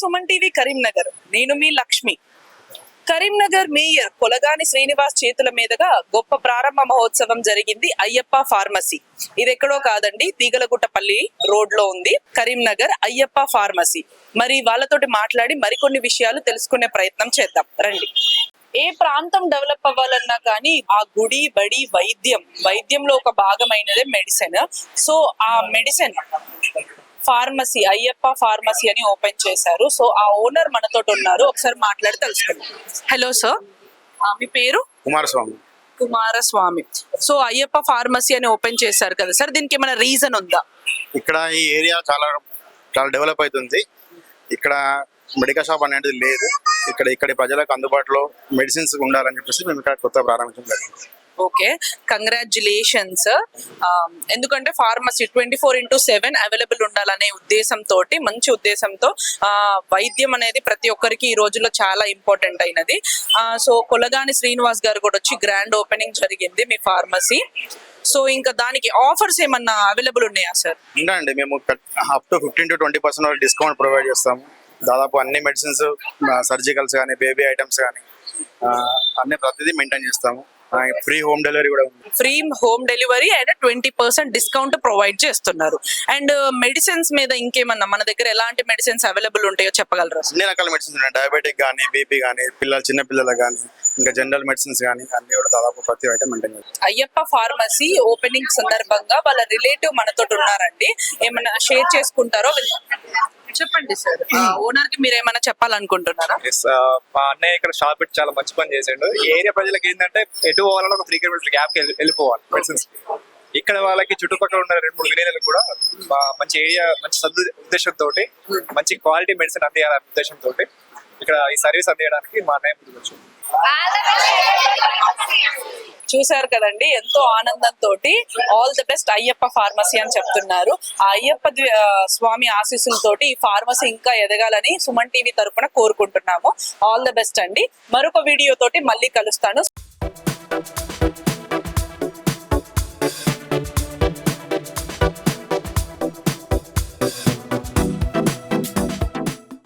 Suman TV Karimnagar. నేను మీ Lakshmi. Karimnagar mayor Kolagani Srinivas చేతుల మీదుగా గొప్ప ప్రారంభ మహోత్సవం జరిగింది. అయ్యప్ప ఫార్మసీ. ఇది ఎక్కడో కాదండి, తీగలగుట్టపల్లి రోడ్ లో ఉంది కరీంనగర్ అయ్యప్ప ఫార్మసీ. మరి వాళ్ళతోటి మాట్లాడి మరికొన్ని విషయాలు తెలుసుకునే ప్రయత్నం చేద్దాం రండి. ఏ ప్రాంతం డెవలప్ అవ్వాలన్నా కానీ ఆ గుడి బడి వైద్యంలో ఒక భాగమైనదే మెడిసిన్. సో ఆ మెడిసిన్ ఫార్మసీ అయ్యప్ప ఫార్మసీ అని ఓపెన్ చేశారు. సో ఆ ఓనర్ మనతో ఉన్నారు, ఒకసారి మాట్లాడి తెలుసుకుందాం. హలో సార్, మీ పేరు? కుమారస్వామి. సో అయ్యప్ప ఫార్మసీ అని ఓపెన్ చేశారు కదా సార్, దీనికి ఏమైనా రీజన్ ఉందా? ఇక్కడ ఈ ఏరియా చాలా చాలా డెవలప్ అవుతుంది. ఇక్కడ మెడికల్ షాప్ అనేది లేదు. ఇక్కడ ప్రజలకు అందుబాటులో మెడిసిన్స్ ఉండాలని చెప్పేసి మేము ఇక్కడ కొత్త ప్రారంభించడం జరిగింది. Okay, congratulations. ఎందుకంటే ఫార్మసీ 24/7 అవైలబుల్ ఉండాలనే ఉద్దేశంతో, మంచి ఉద్దేశంతో వైద్యం అనేది ప్రతి ఒక్కరికి ఈ రోజుల్లో చాలా ఇంపార్టెంట్ అయినది. సో కొలగాని శ్రీనివాస్ గారు కూడా వచ్చి గ్రాండ్ ఓపెనింగ్ జరిగింది మీ ఫార్మసీ. సో ఇంకా దానికి ఆఫర్స్ ఏమన్నా అవైలబుల్ ఉన్నాయా సార్? ఉందండి, మేము up to 15 to 20% discount provide చేస్తాము. దాదాపు అన్ని మెడిసిన్స్, సర్జికల్స్ కానీ, బేబీ ఐటమ్స్ కానీ అన్ని ప్రతిదీ మెయింటైన్ చేస్తాము. ఫ్రీ హోమ్ డెలివరీ కూడా ఉంది. Free home delivery and 20% discount provide చేస్తున్నారు. అండ్ మెడిసిన్స్ మీద ఇంకేమన్నా మన దగ్గర ఎలాంటి మెడిసిన్స్ అవైలబుల్ ఉంటాయో చెప్పగలరా? అన్ని రకాల మెడిసిన్స్ ఉన్నాయి. డయాబెటిక్ కానీ, బీపీ కానీ, చిన్న పిల్లలకు కానీ, ఇంకా జనరల్ మెడిసిన్స్ కానీ అన్ని కూడా దాదాపు ప్రతి ఐటమ్ మెయింటైన్ చేస్తాం. అయ్యప్ప ఫార్మసీ ఓపెనింగ్ సందర్భంగా వాళ్ళ రిలేటివ్ మనతో ఉన్నారండి, ఏమన్నా షేర్ చేసుకుంటారో చెప్పండి సార్. ఓనర్ కి మీరు ఏమైనా చెప్పాలనుకుంటున్నారా? మా అన్నయ్య ఇక్కడ షాప్ పెట్టి చాలా మంచి పని చేసాడు. ఈ ఏరియా ప్రజలకు ఏంటంటే ఎటు పోవాలన్నా ఒక 3 kilometers గ్యాప్ వెళ్ళిపోవాలి మెడిసిన్స్. ఇక్కడ వాళ్ళకి చుట్టుపక్కల ఉన్న 2-3 విలేజ్లకు కూడా మంచి ఏరియా, మంచి ఉద్దేశంతో మంచి క్వాలిటీ మెడిసిన్ అందియాలనే ఉద్దేశంతో ఇక్కడ ఈ సర్వీస్ అందించడానికి మా అన్నయ్య ముందుకు వచ్చాడు. చూసారు కదండి, ఎంతో ఆనందంతో all the best Ayyappa pharmacy అని చెప్తున్నారు. ఆ అయ్యప్ప స్వామి ఆశీస్సులతోటి ఈ ఫార్మసీ ఇంకా ఎదగాలని సుమన్ టీవీ తరపున కోరుకుంటున్నాము. ఆల్ ది బెస్ట్ అండి. మరొక వీడియో తోటి మళ్ళీ కలుస్తాను.